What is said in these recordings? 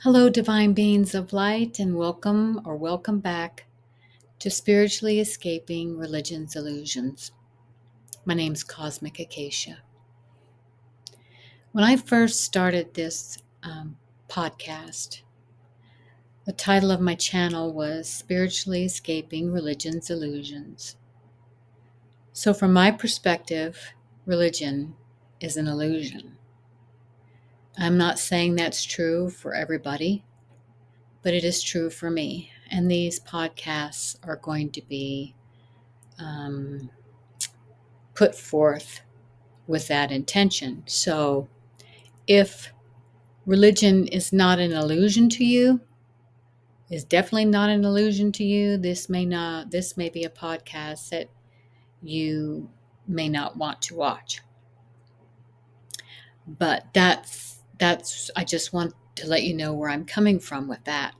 Hello, divine beings of light, and welcome back to Spiritually Escaping Religion's Illusions. My name's Cosmic Acacia. When I first started this podcast, the title of my channel was Spiritually Escaping Religion's Illusions. So, from my perspective, religion is an illusion. I'm not saying that's true for everybody, but it is true for me. And these podcasts are going to be put forth with that intention. So if religion is not an illusion to you, is definitely not an illusion to you, this may be a podcast that you may not want to watch. But that's I just want to let you know where I'm coming from with that.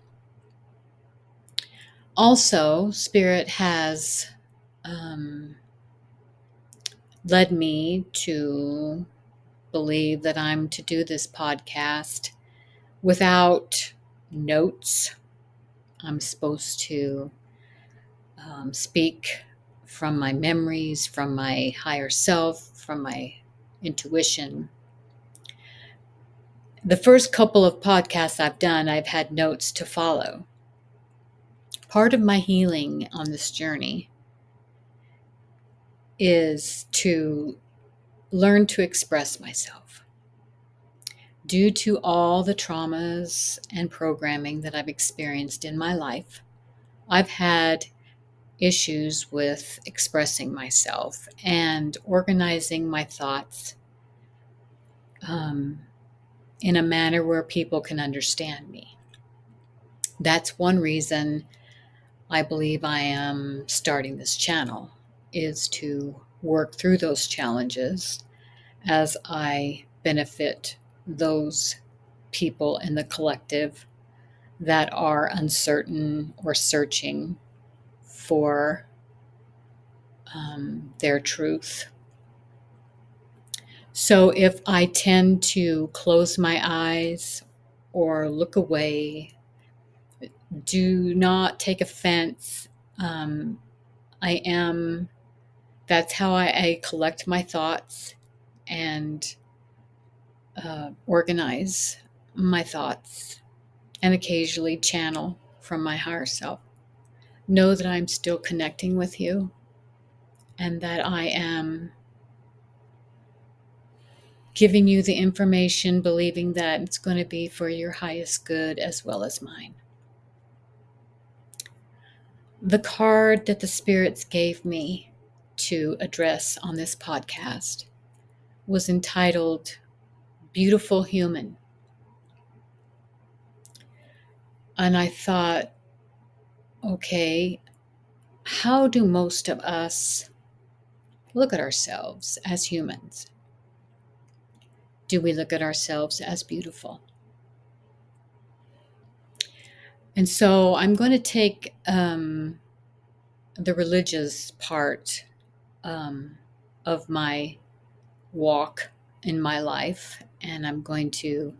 Also, Spirit has led me to believe that I'm to do this podcast without notes. I'm supposed to speak from my memories, from my higher self, from my intuition. The first couple of podcasts I've done, I've had notes to follow. Part of my healing on this journey is to learn to express myself. Due to all the traumas and programming that I've experienced in my life, I've had issues with expressing myself and organizing my thoughts in a manner where people can understand me. That's one reason I believe I am starting this channel, is to work through those challenges as I benefit those people in the collective that are uncertain or searching for their truth. So if I tend to close my eyes or look away, do not take offense. Um, that's how I collect my thoughts and organize my thoughts and occasionally channel from my higher self. Know that I'm still connecting with you and that I am giving you the information, believing that it's going to be for your highest good as well as mine. The card that the spirits gave me to address on this podcast was entitled Beautiful Human. And I thought, okay, how do most of us look at ourselves as humans? Do we look at ourselves as beautiful? And so I'm going to take the religious part of my walk in my life, and I'm going to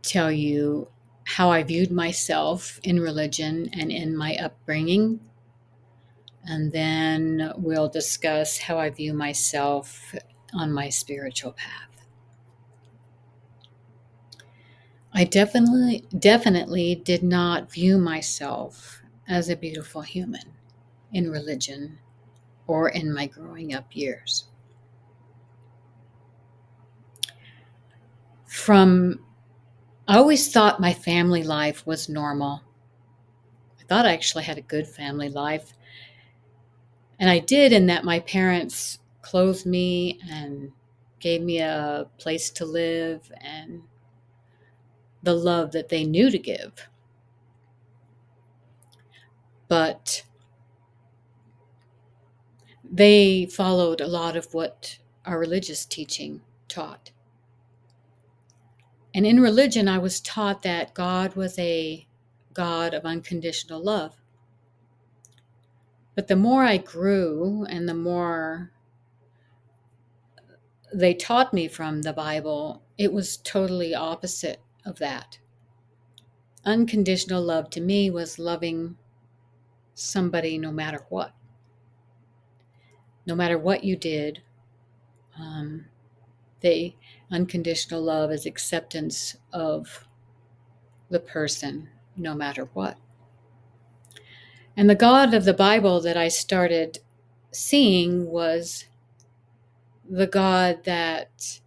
tell you how I viewed myself in religion and in my upbringing. And then we'll discuss how I view myself on my spiritual path. I definitely did not view myself as a beautiful human in religion or in my growing up years. I always thought my family life was normal. I thought I actually had a good family life. And I did, in that my parents clothed me and gave me a place to live and the love that they knew to give. But they followed a lot of what our religious teaching taught. And in religion, I was taught that God was a God of unconditional love. But the more I grew and the more they taught me from the Bible, it was totally opposite of that. unconditional love to me was loving somebody no matter what. No matter what you did, the unconditional love is acceptance of the person no matter what. And the God of the Bible that I started seeing was the God that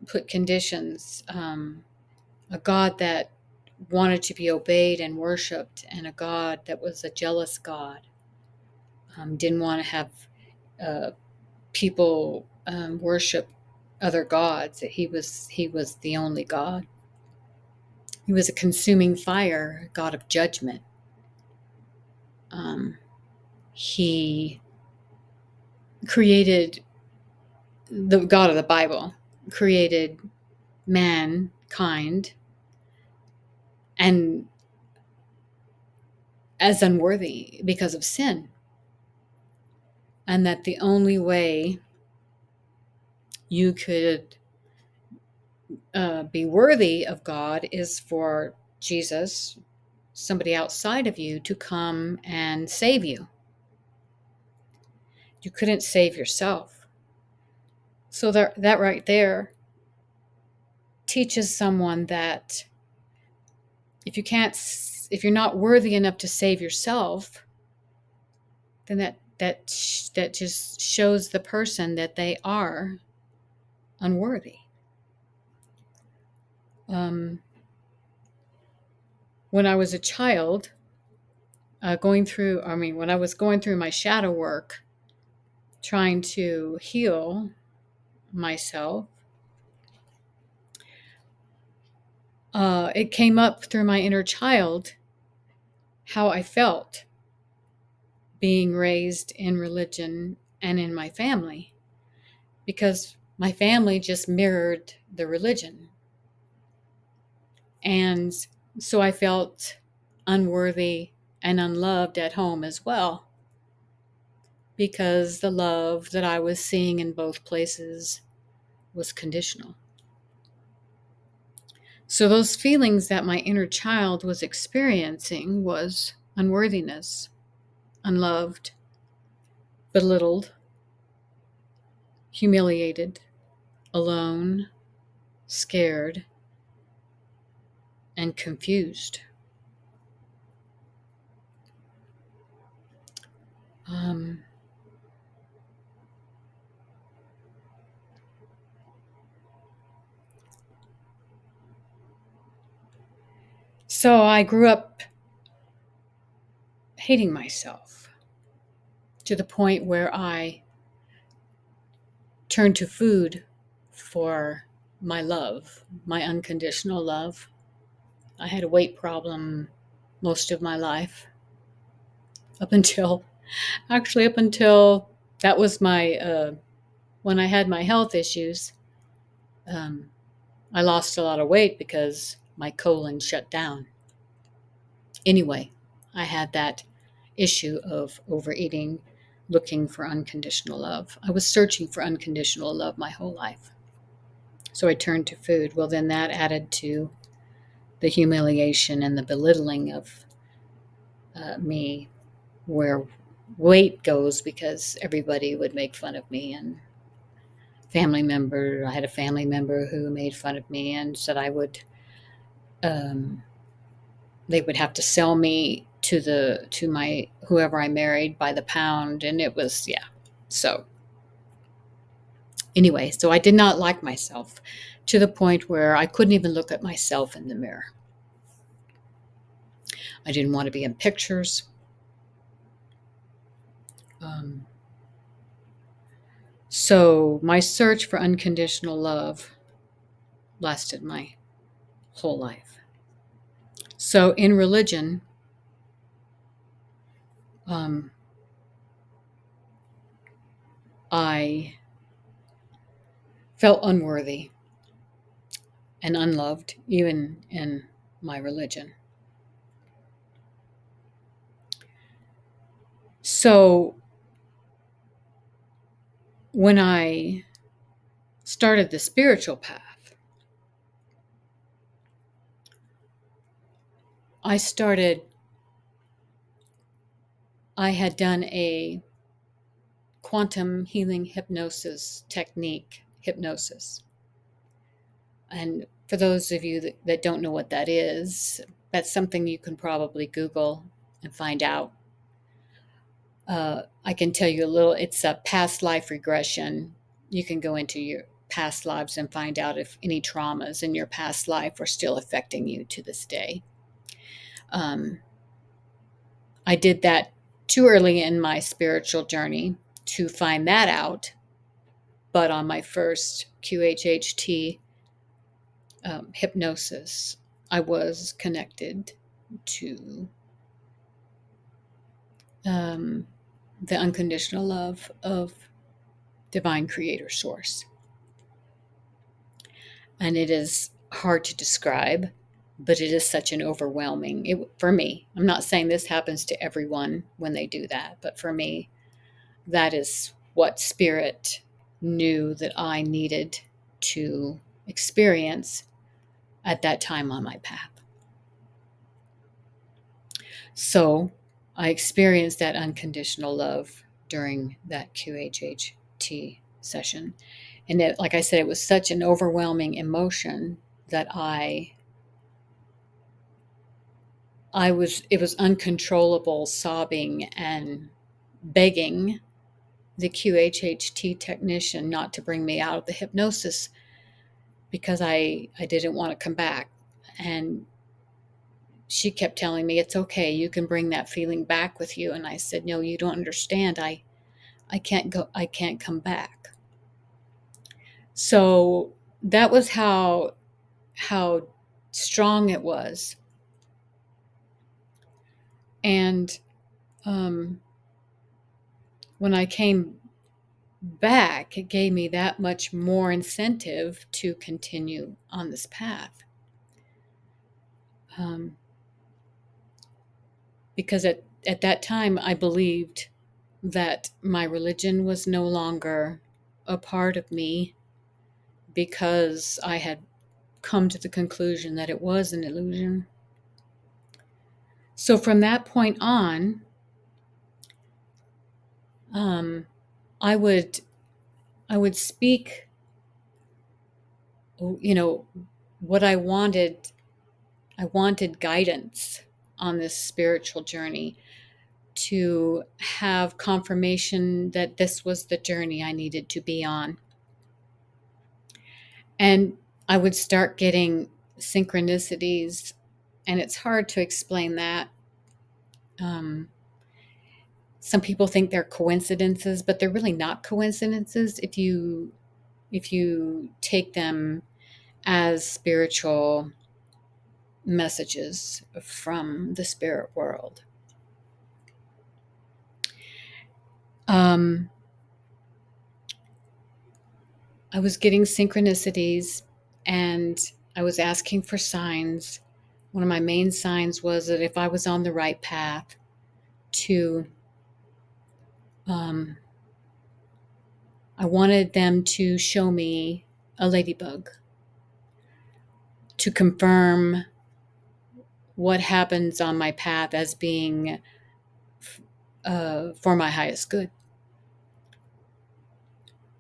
put conditions, a God that wanted to be obeyed and worshiped, and a God that was a jealous God. Didn't want to have people worship other gods. He was the only God. He was a consuming fire, God of judgment. He created, the God of the Bible created mankind and as unworthy because of sin. And that the only way you could be worthy of God is for Jesus, somebody outside of you, to come and save you. You couldn't save yourself. So that right there teaches someone that if you're not worthy enough to save yourself, then that just shows the person that they are unworthy. When I was a child, when I was going through my shadow work, trying to heal myself, it came up through my inner child how I felt being raised in religion and in my family, because my family just mirrored the religion. And so I felt unworthy and unloved at home as well, because the love that I was seeing in both places was conditional. So those feelings that my inner child was experiencing was unworthiness, unloved, belittled, humiliated, alone, scared, and confused. So I grew up hating myself to the point where I turned to food for my love, my unconditional love. I had a weight problem most of my life, up until that was when I had my health issues. I lost a lot of weight because my colon shut down. Anyway, I had that issue of overeating, looking for unconditional love. I was searching for unconditional love my whole life. So I turned to food. Well, then that added to the humiliation and the belittling of me, where weight goes, because everybody would make fun of me, and I had a family member who made fun of me and said they would have to sell me to my whoever I married by the pound, and it was, yeah. So anyway, so I did not like myself to the point where I couldn't even look at myself in the mirror. I didn't want to be in pictures. So my search for unconditional love lasted my whole life. So in religion, I felt unworthy and unloved, even in my religion. So when I started the spiritual path, I had done a quantum healing hypnosis technique, hypnosis. And for those of you that don't know what that is, that's something you can probably Google and find out. I can tell you a little, it's a past life regression. You can go into your past lives and find out if any traumas in your past life are still affecting you to this day. I did that too early in my spiritual journey to find that out. But on my first QHHT hypnosis, I was connected to the unconditional love of divine creator source. And it is hard to describe, but it is such an overwhelming, for me, I'm not saying this happens to everyone when they do that, but for me, that is what spirit knew that I needed to experience at that time on my path. So I experienced that unconditional love during that QHHT session. And it, like I said, it was such an overwhelming emotion that it was uncontrollable sobbing and begging the QHHT technician not to bring me out of the hypnosis because I didn't want to come back. And she kept telling me, it's okay, you can bring that feeling back with you. And I said, no, you don't understand. I can't go, I can't come back. So that was how strong it was. And when I came back, it gave me that much more incentive to continue on this path. Because at that time, I believed that my religion was no longer a part of me because I had come to the conclusion that it was an illusion. So from that point on, I would speak, what I wanted. I wanted guidance on this spiritual journey, to have confirmation that this was the journey I needed to be on. And I would start getting synchronicities, and it's hard to explain that. Some people think they're coincidences, but they're really not coincidences if you take them as spiritual messages from the spirit world. I was getting synchronicities and I was asking for signs. One of my main signs was that if I was on the right path, to I wanted them to show me a ladybug to confirm what happens on my path as being for my highest good.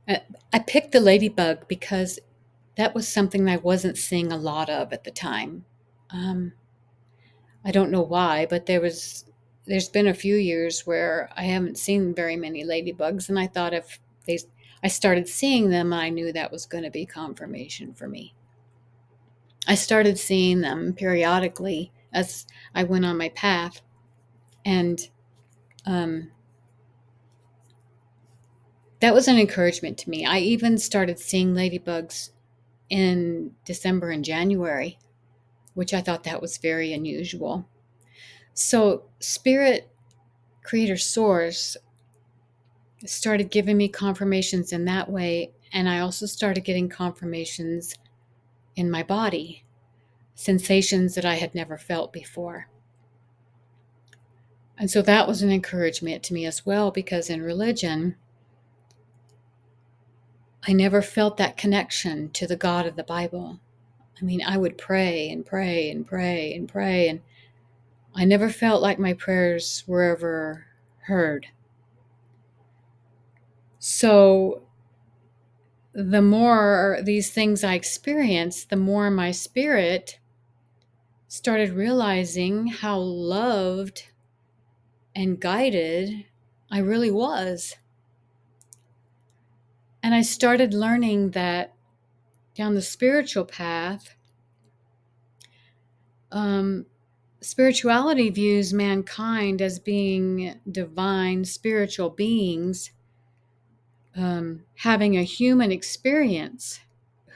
I picked the ladybug because that was something I wasn't seeing a lot of at the time. I don't know why, but there's been a few years where I haven't seen very many ladybugs, and I thought if I started seeing them, I knew that was going to be confirmation for me. I started seeing them periodically as I went on my path, and that was an encouragement to me. I even started seeing ladybugs in December and January, which I thought that was very unusual. So Spirit Creator Source started giving me confirmations in that way, and I also started getting confirmations in my body, sensations that I had never felt before. And so that was an encouragement to me as well, because in religion, I never felt that connection to the God of the Bible. I mean, I would pray and pray and pray and pray, and I never felt like my prayers were ever heard. So the more these things I experienced, the more my spirit started realizing how loved and guided I really was. And I started learning that down the spiritual path, spirituality views mankind as being divine spiritual beings, having a human experience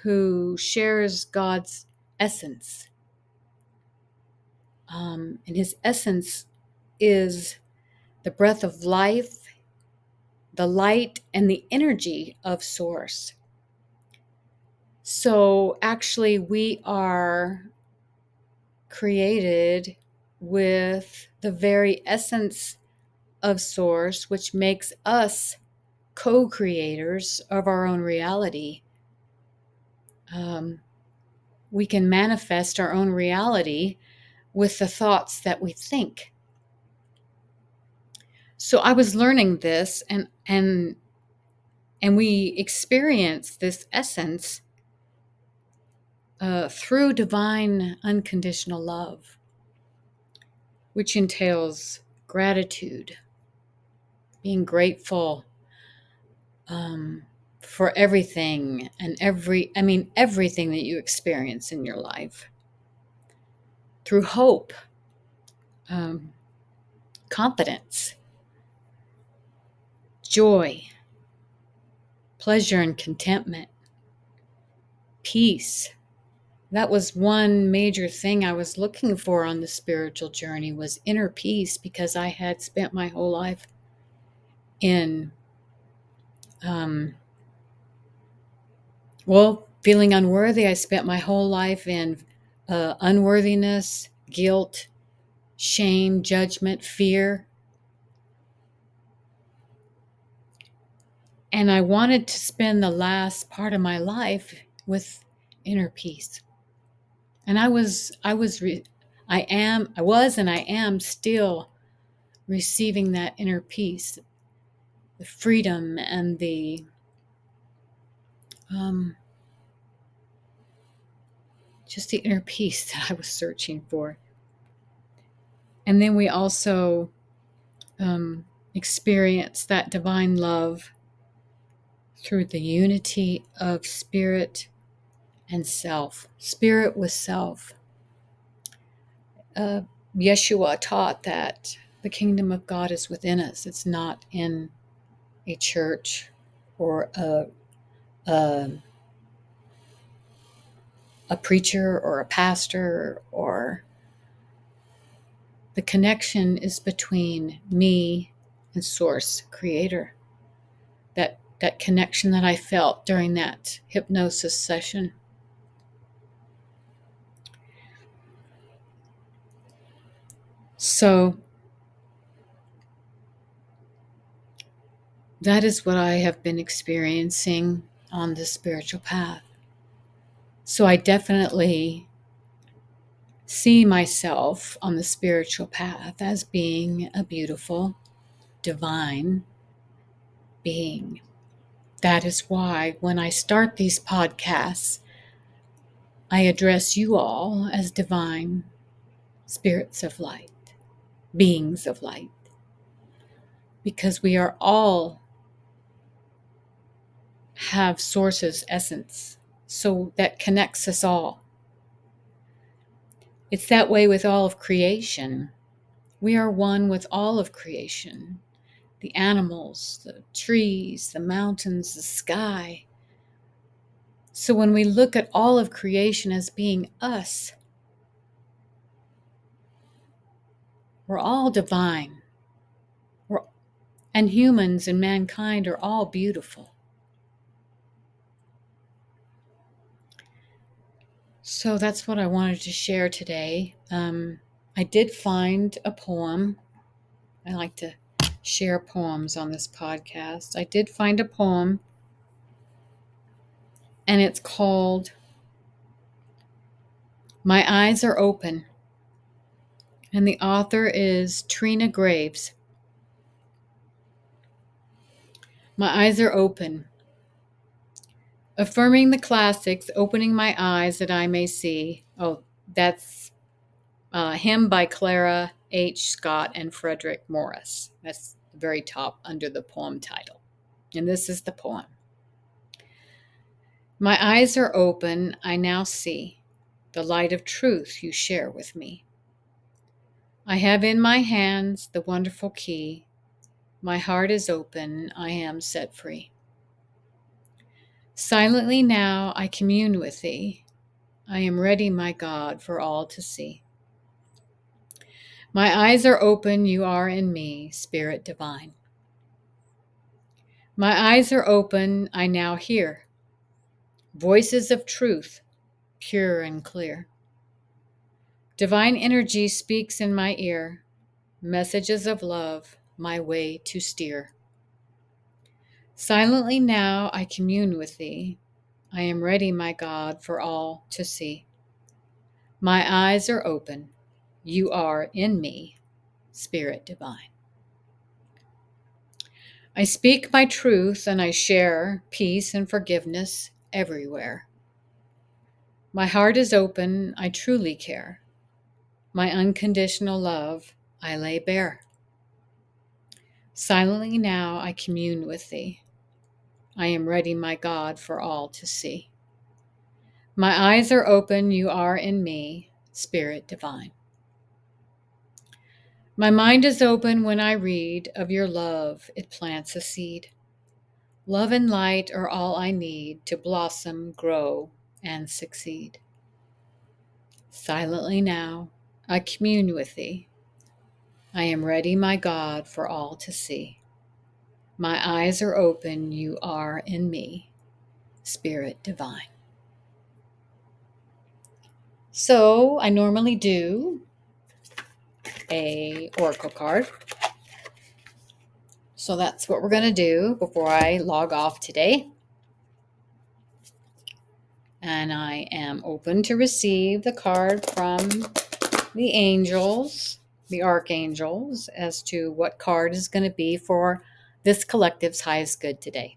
who shares God's essence. And his essence is the breath of life, the light, and the energy of Source. So actually, we are created with the very essence of Source, which makes us co-creators of our own reality. We can manifest our own reality with the thoughts that we think. So I was learning this, and we experience this essence through divine unconditional love, which entails gratitude, being grateful for everything and everything that you experience in your life. Through hope, confidence, joy, pleasure and contentment, peace. That was one major thing I was looking for on the spiritual journey, was inner peace, because I had spent my whole life in feeling unworthy. I spent my whole life in unworthiness, guilt, shame, judgment, fear. And I wanted to spend the last part of my life with inner peace. And I was, and I am still receiving that inner peace, the freedom and the just the inner peace that I was searching for. And then we also experience that divine love through the unity of spirit and self, spirit with self. Yeshua taught that the kingdom of God is within us. It's not in a church or a preacher or a pastor, or the connection is between me and Source, Creator. That connection that I felt during that hypnosis session. So that is what I have been experiencing on the spiritual path. So I definitely see myself on the spiritual path as being a beautiful, divine being. That is why when I start these podcasts, I address you all as divine spirits of light, beings of light, because we are all have Source's essence, so that connects us all. It's that way with all of creation. We are one with all of creation. The animals, the trees, the mountains, the sky. So when we look at all of creation as being us, we're all divine. And humans and mankind are all beautiful. So that's what I wanted to share today. I did find a poem. I like to share poems on this podcast. I did find a poem, and it's called "My Eyes Are Open. And the author is Trina Graves. My eyes are open. Affirming the classics, opening my eyes that I may see. Oh, that's a hymn by Clara H. Scott and Frederick Morris. That's the very top under the poem title. And this is the poem. My eyes are open, I now see the light of truth you share with me. I have in my hands the wonderful key. My heart is open, I am set free. Silently now I commune with thee. I am ready, my God, for all to see. My eyes are open, you are in me, Spirit divine. My eyes are open, I now hear voices of truth, pure and clear. Divine energy speaks in my ear, messages of love, my way to steer. Silently now I commune with thee. I am ready, my God, for all to see. My eyes are open. You are in me, Spirit divine. I speak my truth and I share peace and forgiveness everywhere. My heart is open. I truly care. My unconditional love I lay bare. Silently now I commune with thee. I am ready, my God, for all to see. My eyes are open. You are in me, Spirit divine. My mind is open when I read of your love. It plants a seed. Love and light are all I need to blossom, grow, and succeed. Silently now, I commune with thee. I am ready, my God, for all to see. My eyes are open, you are in me, Spirit divine. So I normally do a oracle card. So that's what we're going to do before I log off today. And I am open to receive the card from the angels, the archangels, as to what card is going to be for this collective's highest good today.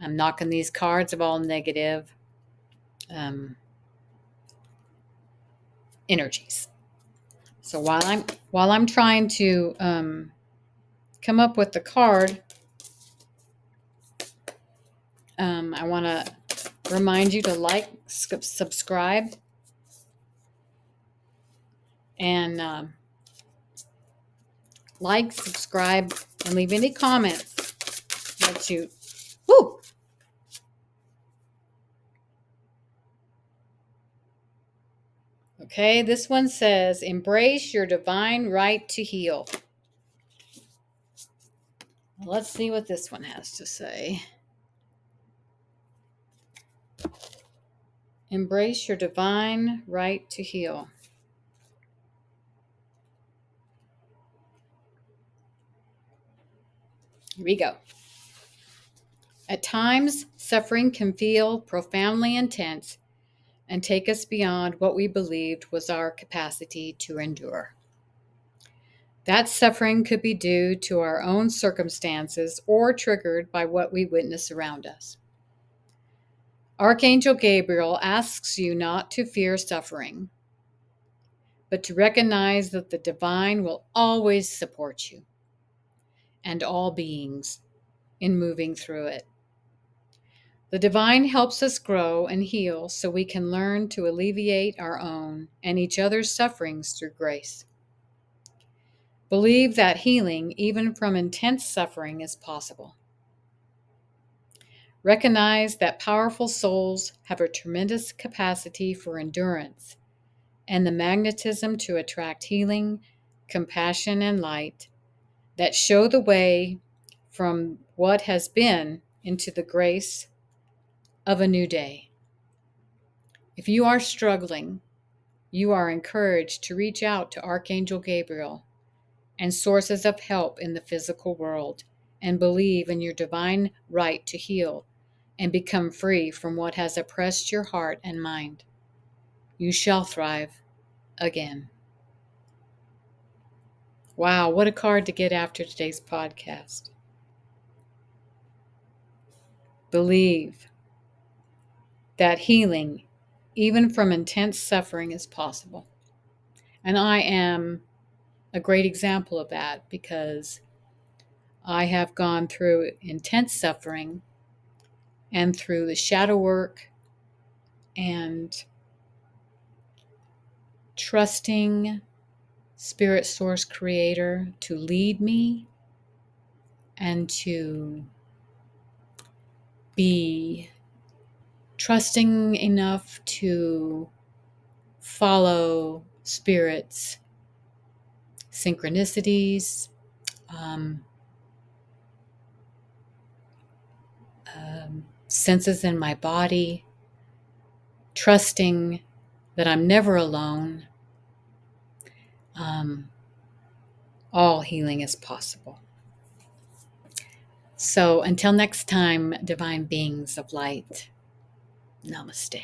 I'm knocking these cards of all negative energies. So while I'm trying to come up with the card, I want to remind you to like, subscribe, and like, subscribe, and leave any comments that you. Woo! Okay, this one says, embrace your divine right to heal. Let's see what this one has to say. Embrace your divine right to heal. Here we go. At times, suffering can feel profoundly intense and take us beyond what we believed was our capacity to endure. That suffering could be due to our own circumstances or triggered by what we witness around us. Archangel Gabriel asks you not to fear suffering, but to recognize that the divine will always support you and all beings in moving through it. The divine helps us grow and heal so we can learn to alleviate our own and each other's sufferings through grace. Believe that healing, even from intense suffering, is possible. Recognize that powerful souls have a tremendous capacity for endurance and the magnetism to attract healing, compassion, and light that show the way from what has been into the grace of a new day. If you are struggling, you are encouraged to reach out to Archangel Gabriel and sources of help in the physical world and believe in your divine right to heal and become free from what has oppressed your heart and mind. You shall thrive again. Wow, what a card to get after today's podcast. Believe that healing, even from intense suffering, is possible. And I am a great example of that because I have gone through intense suffering and through the shadow work and trusting Spirit Source Creator to lead me and to be trusting enough to follow Spirit's synchronicities, um, senses in my body, trusting that I'm never alone. Um, all healing is possible. So until next time, divine beings of light, namaste.